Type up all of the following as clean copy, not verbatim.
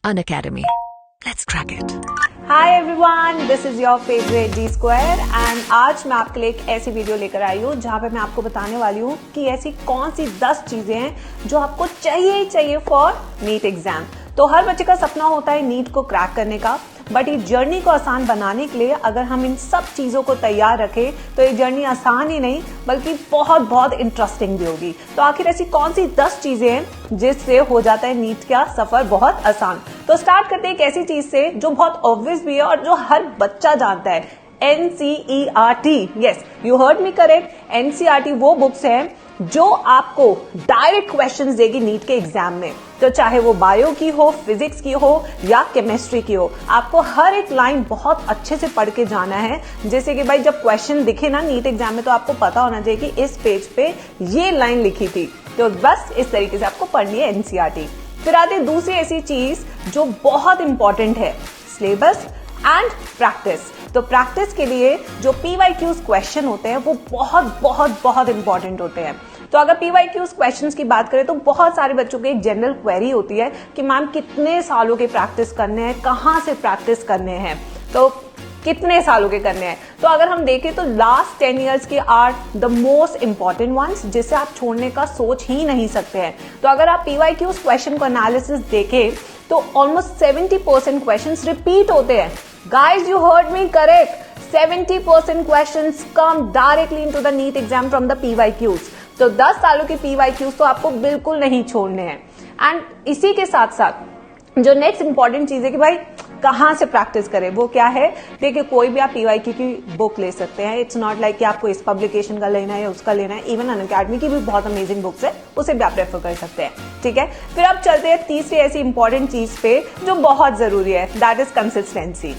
Unacademy. Let's crack it. Hi everyone, this is your favourite D square and आज मैं आपके लिए एक ऐसी वीडियो लेकर आई हूँ जहाँ पे मैं आपको बताने वाली हूँ कि ऐसी कौन सी 10 चीजें हैं जो आपको चाहिए ही चाहिए फॉर नीट एग्जाम। तो हर बच्चे का सपना होता है नीट को क्रैक करने का, बट इस जर्नी को आसान बनाने के लिए अगर हम इन सब चीज़ों को तैयार रखें तो ये जर्नी आसान ही नहीं बल्कि बहुत बहुत इंटरेस्टिंग भी होगी। तो आखिर ऐसी कौन सी 10 चीज़ें हैं जिससे हो जाता है नीट का सफ़र बहुत आसान। तो स्टार्ट करते हैं एक ऐसी चीज़ से जो बहुत ऑब्वियस भी है और जो हर बच्चा जानता है, NCERT। Yes, you heard me correct. NCERT वो बुक्स हैं जो आपको डायरेक्ट क्वेश्चंस देगी नीट के एग्जाम में। तो चाहे वो बायो की हो, फिजिक्स की हो या केमिस्ट्री की हो, आपको हर एक लाइन बहुत अच्छे से पढ़ के जाना है। जैसे कि भाई जब क्वेश्चन दिखे ना नीट एग्जाम में तो आपको पता होना चाहिए कि इस पेज पे ये लाइन लिखी थी। तो बस इस तरीके से आपको पढ़नी है NCERT। फिर आती है दूसरी ऐसी चीज जो बहुत इंपॉर्टेंट है, सिलेबस एंड प्रैक्टिस। तो प्रैक्टिस के लिए जो PYQs क्वेश्चन होते हैं वो बहुत बहुत बहुत इंपॉर्टेंट होते हैं। तो अगर PYQs क्वेश्चंस की बात करें तो बहुत सारे बच्चों की एक जनरल क्वेरी होती है कि मैम कितने सालों के प्रैक्टिस करने हैं, कहाँ से प्रैक्टिस करने हैं, तो कितने सालों के करने हैं। तो अगर हम देखें तो लास्ट 10 इयर्स के are the most important ones जिसे आप छोड़ने का सोच ही नहीं सकते हैं। तो अगर आप PYQs क्वेश्चन को एनालिसिस देखें तो ऑलमोस्ट 70% क्वेश्चंस रिपीट होते हैं। Guys, you heard me correct, 70% questions come directly into the NEET exam from the PYQs। तो 10 सालों के PYQs तो आपको बिल्कुल नहीं छोड़ने हैं। एंड इसी के साथ साथ जो नेक्स्ट इंपॉर्टेंट चीज है कि भाई कहाँ से प्रैक्टिस करें, वो क्या है। देखिए, कोई भी आप PYQ की बुक ले सकते हैं। इट्स नॉट लाइक कि आपको इस पब्लिकेशन का लेना है या उसका लेना है। इवन अनअकैडमी की भी बहुत अमेजिंग बुक्स है, उसे भी आप रेफर कर सकते हैं। ठीक है, फिर अब चलते हैं तीसरी ऐसी इंपॉर्टेंट चीज पे जो बहुत जरूरी है, that is consistency.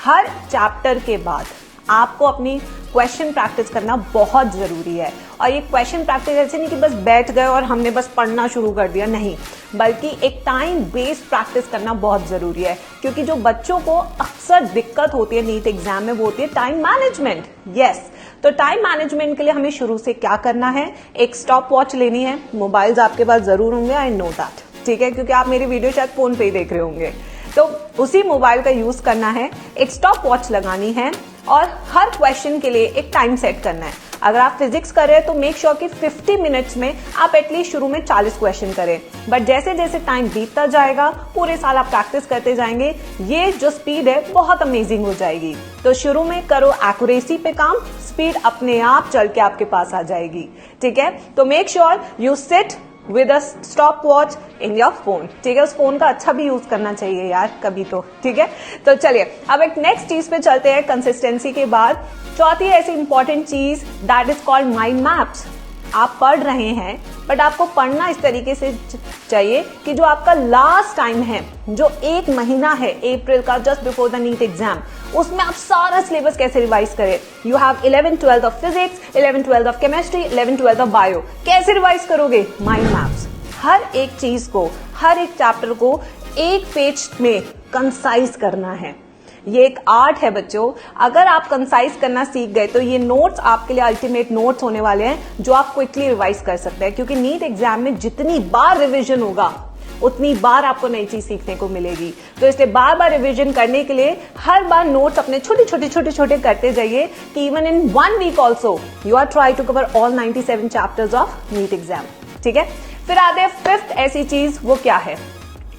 Her chapter के बाद आपको अपनी क्वेश्चन प्रैक्टिस करना बहुत जरूरी है। और ये क्वेश्चन प्रैक्टिस ऐसे नहीं कि बस बैठ गए और हमने बस पढ़ना शुरू कर दिया, नहीं, बल्कि एक टाइम बेस्ड प्रैक्टिस करना बहुत जरूरी है। क्योंकि जो बच्चों को अक्सर दिक्कत होती है नीट एग्जाम में वो होती है टाइम मैनेजमेंट। यस, तो टाइम मैनेजमेंट के लिए हमें शुरू से क्या करना है, एक स्टॉप वॉच लेनी है। मोबाइल्स आपके पास जरूर होंगे, आई नो दैट, ठीक है, क्योंकि आप मेरी वीडियो शायद फोन पे ही देख रहे होंगे। तो उसी मोबाइल का यूज करना है, एक स्टॉप वॉच लगानी है और हर क्वेश्चन के लिए एक टाइम सेट करना है। अगर आप फिजिक्स कर रहे हैं तो मेक श्योर कि 50 मिनट्स में आप एटलीस्ट शुरू में 40 क्वेश्चन करें। बट जैसे जैसे टाइम बीतता जाएगा, पूरे साल आप प्रैक्टिस करते जाएंगे, ये जो स्पीड है बहुत अमेजिंग हो जाएगी। तो शुरू में करो एक्यूरेसी पे काम, स्पीड अपने आप चल के आपके पास आ जाएगी। ठीक है, तो make sure you sit with a stop watch in your phone. ठीक है, उस फोन का अच्छा भी यूज करना चाहिए यार कभी तो। ठीक है, तो चलिए अब एक नेक्स्ट चीज पे चलते हैं। कंसिस्टेंसी के बाद चौथी ऐसी इंपॉर्टेंट चीज that is called mind maps. आप पढ़ रहे हैं बट आपको पढ़ना इस तरीके से चाहिए कि जो आपका लास्ट टाइम है, जो एक महीना है अप्रैल का just before the NEET exam, उसमें आप सारा सिलेबस कैसे रिवाइज करें। You have 11-12 of physics, 11-12 of chemistry, 11-12 of bio, कैसे रिवाइज करोगे। माइंड मैप्स, हर एक चीज को, हर एक चैप्टर को एक पेज में कंसाइज करना है। ये एक आर्ट है बच्चों। अगर आप कंसाइज करना सीख गए तो ये नोट्स आपके लिए अल्टीमेट नोट्स होने वाले हैं जो आप क्विकली रिवाइज कर सकते हैं। क्योंकि नीट एग्जाम में जितनी बार रिवीजन होगा उतनी बार आपको नई चीज सीखने को मिलेगी। तो इसलिए बार बार रिवीजन करने के लिए हर बार नोट्स अपने छोटे करते जाइए कि even in 1 week also you are try to cover all 97 chapters of NEET exam. ठीक है, फिर आते हैं फिफ्थ ऐसी चीज, वो क्या है,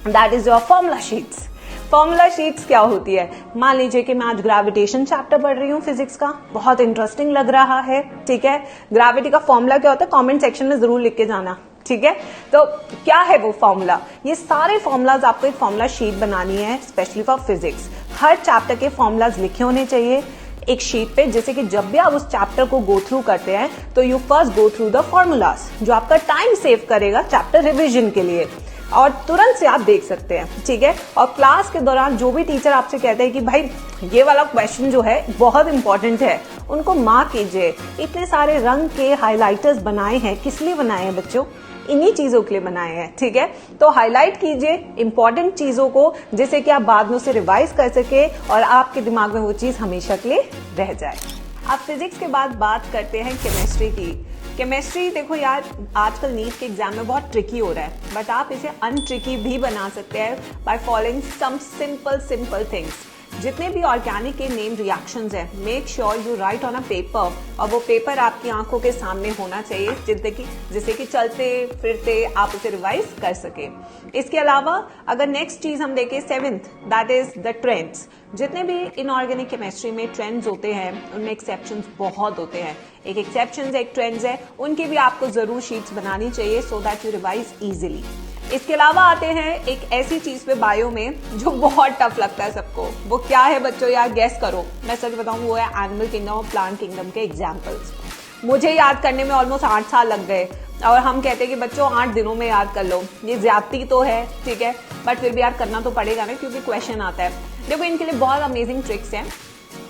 that is your formula sheets. Formula sheets क्या होती है। मान लीजिए कि मैं आज ग्रेविटेशन चैप्टर पढ़ रही हूँ फिजिक्स का, बहुत इंटरेस्टिंग लग रहा है। ठीक है, ग्रेविटी का फॉर्मूला क्या होता है कमेंट सेक्शन में जरूर लिख के जाना। ठीक है, तो क्या है वो फॉर्मूला, ये सारे फॉर्मूलाज आपको एक फॉर्मूला शीट बनानी है specially for physics. Her chapter के फॉर्मूलाज लिखे होने चाहिए एक शीट पे, जैसे कि जब भी आप उस चैप्टर को गो थ्रू करते हैं तो you first go through the formulas, जो आपका टाइम सेव करेगा चैप्टर रिविजन के लिए, और तुरंत से आप देख सकते हैं। ठीक है, और क्लास के दौरान जो भी टीचर आपसे कहते हैं कि भाई ये वाला क्वेश्चन जो है बहुत इंपॉर्टेंट है, उनको मार्क कीजिए। इतने सारे रंग के हाइलाइटर्स बनाए हैं, किस लिए बनाए हैं बच्चों, इन्हीं चीजों के लिए बनाए हैं। ठीक है, तो हाईलाइट कीजिए इंपॉर्टेंट चीजों को, जिससे कि आप बाद में उसे रिवाइज कर सके और आपके दिमाग में वो चीज हमेशा के लिए रह जाए। अब फिजिक्स के बाद बात करते हैं केमिस्ट्री की। केमिस्ट्री देखो यार, आजकल नीट के एग्जाम में बहुत ट्रिकी हो रहा है, बट आप इसे अनट्रिकी भी बना सकते हैं by following some simple things. जितने भी ऑर्गेनिक के नेम रिएक्शंस हैं, make sure you write on a paper, और वो पेपर आपकी आंखों के सामने होना चाहिए जिससे कि चलते फिरते आप उसे रिवाइज कर सके। इसके अलावा अगर नेक्स्ट चीज हम देखें, 7th, that is the trends. जितने भी इनऑर्गेनिक केमिस्ट्री में ट्रेंड्स होते हैं उनमें एक्सेप्शंस बहुत होते हैं। एक एक्सेप्शंस एक ट्रेंड्स है, उनकी भी आपको जरूर शीट्स बनानी चाहिए so that you revise easily. इसके अलावा आते हैं एक ऐसी चीज पे बायो में जो बहुत टफ लगता है सबको। वो क्या है बच्चों, यार गेस करो। मैं सच बताऊं, वो है एनिमल किंगडम और प्लांट किंगडम के एग्जाम्पल्स। मुझे याद करने में ऑलमोस्ट 8 साल लग गए, और हम कहते हैं कि बच्चों 8 दिनों में याद कर लो। ये ज्यादती तो है, ठीक है, बट फिर भी याद करना तो पड़ेगा ना, क्योंकि क्वेश्चन आता है। देखो इनके लिए बहुत अमेजिंग ट्रिक्स हैं,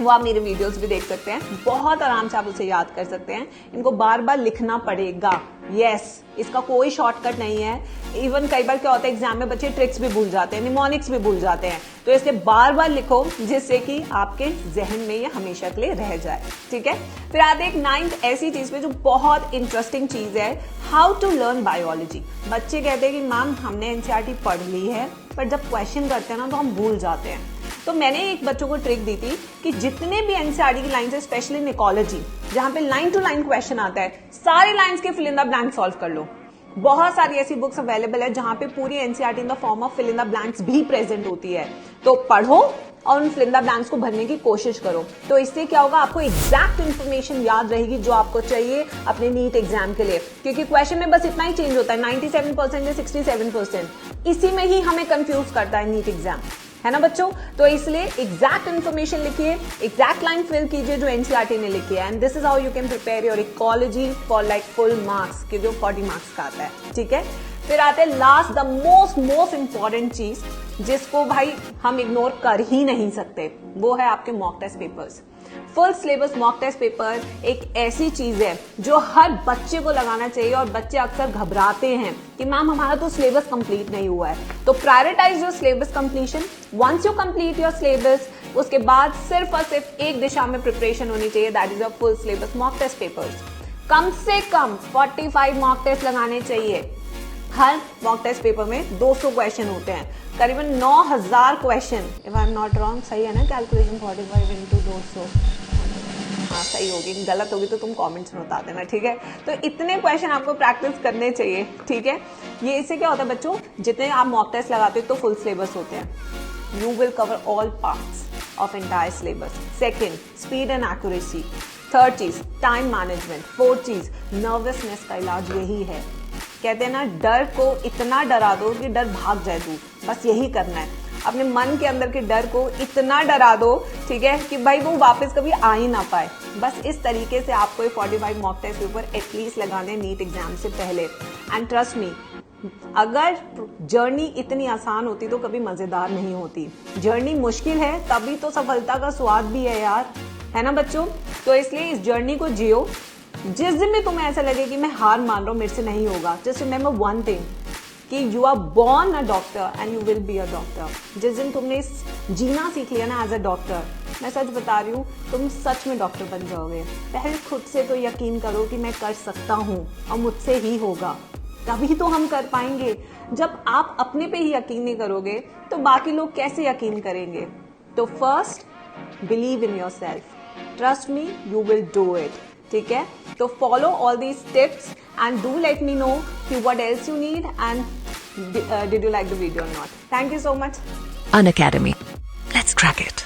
वो आप मेरे वीडियोस भी देख सकते हैं, बहुत आराम से आप उसे याद कर सकते हैं। इनको बार बार लिखना पड़ेगा, यस, इसका कोई शॉर्टकट नहीं है। इवन कई बार क्या होता है एग्जाम में बच्चे ट्रिक्स भी भूल जाते हैं, निमोनिक्स भी भूल जाते हैं, तो इसलिए बार बार लिखो जिससे कि आपके जहन में ये हमेशा के लिए रह जाए, ठीक है। फिर आते हैं एक 9th ऐसी चीज पे जो बहुत इंटरेस्टिंग चीज है, हाउ टू लर्न बायोलॉजी। बच्चे कहते हैं कि मैम हमने एनसीईआरटी पढ़ ली है, पर जब क्वेश्चन करते हैं ना तो हम भूल जाते हैं। तो मैंने एक बच्चों को ट्रिक दी थी कि जितने भी एनसीईआरटी की लाइंस है, स्पेशली इन इकोलॉजी, जहां पे लाइन टू लाइन क्वेश्चन आता है, सारी लाइंस के fill in the blank solve कर लो। बहुत सारी ऐसी बुक्स अवेलेबल है जहां पे पूरी NCERT in the form of fill in the blanks भी प्रेजेंट होती है। तो पढ़ो और उन फिल इन द ब्लैंक्स को भरने की कोशिश करो। तो इससे क्या होगा, आपको एग्जैक्ट इन्फॉर्मेशन याद रहेगी जो आपको चाहिए अपने नीट एग्जाम के लिए, क्योंकि क्वेश्चन में बस इतना ही चेंज होता है, 97% या 67%। इसी में ही हमें कंफ्यूज करता है नीट एग्जाम, है ना बच्चों। तो इसलिए एग्जैक्ट इन्फॉर्मेशन लिखिए, एग्जैक्ट लाइन फिल कीजिए जो एनसीईआरटी ने लिखी है, and this is how you can prepare your ecology for like full marks के जो 40 मार्क्स का आता है, ठीक है। फिर आते हैं लास्ट, द मोस्ट इंपॉर्टेंट चीज जिसको भाई हम इग्नोर कर ही नहीं सकते, वो है आपके mock test papers. Full syllabus mock test paper एक ऐसी चीज है जो हर बच्चे को लगाना चाहिए, और बच्चे अक्सर घबराते हैं कि मैम हमारा तो सिलेबस कंप्लीट नहीं हुआ है। तो prioritise your syllabus completion. Once you complete your syllabus, उसके बाद सिर्फ और सिर्फ एक दिशा में प्रिपरेशन होनी चाहिए, that is a full syllabus mock test papers. कम से कम 45 मॉक टेस्ट लगाने चाहिए। हर मॉक टेस्ट पेपर में 200 क्वेश्चन होते हैं, करीबन 9000 question, if I am not wrong. सही है ना कैलकुलेशन? 45 into 200, हाँ सही होगी, गलत होगी तो तुम कमेंट्स में बता देना, ठीक है। तो इतने क्वेश्चन आपको प्रैक्टिस करने चाहिए, ठीक है। ये इससे क्या होता है बच्चों, जितने आप मॉक टेस्ट लगाते हो तो फुल सिलेबस होते हैं, you will cover all parts of entire syllabus. Second, speed and accuracy. Third चीज, टाइम मैनेजमेंट। फोर्थ चीज, नर्वसनेस का इलाज यही है। कहते हैं ना, डर को इतना डरा दो कि डर भाग जाए दूर, बस यही करना है। अपने मन के अंदर के डर को इतना डरा दो, ठीक है, कि भाई वो वापस कभी आ ही ना पाए। बस इस तरीके से आपको ये 45 मॉक टेस्ट पेपर एटलीस्ट लगाने नीट एग्जाम से पहले। एंड ट्रस्ट मी, अगर जर्नी इतनी आसान होती तो कभी मजेदार नहीं होती। जर्नी मुश्किल है तभी तो सफलता का स्वाद भी है यार, है ना बच्चों। तो इसलिए इस जर्नी को जियो। जिस दिन भी तुम्हें ऐसा लगे कि मैं हार मान रहा हूं, मेरे से नहीं होगा, जस्ट रिमेंबर वन थिंग कि you are born a doctor and you will be a doctor. जिस दिन तुमने जीना सीख लिया ना एज अ डॉक्टर, मैं सच बता रही हूँ, तुम सच में डॉक्टर बन जाओगे। पहले खुद से तो यकीन करो कि मैं कर सकता हूँ और मुझसे ही होगा, तभी तो हम कर पाएंगे। जब आप अपने पे ही यकीन नहीं करोगे तो बाकी लोग कैसे यकीन करेंगे। तो first, believe in yourself, trust me, you will do it, ठीक है। तो follow all these tips and do let me know कि what else you need and did you like the video और not. Thank you so much. Unacademy. Let's crack it.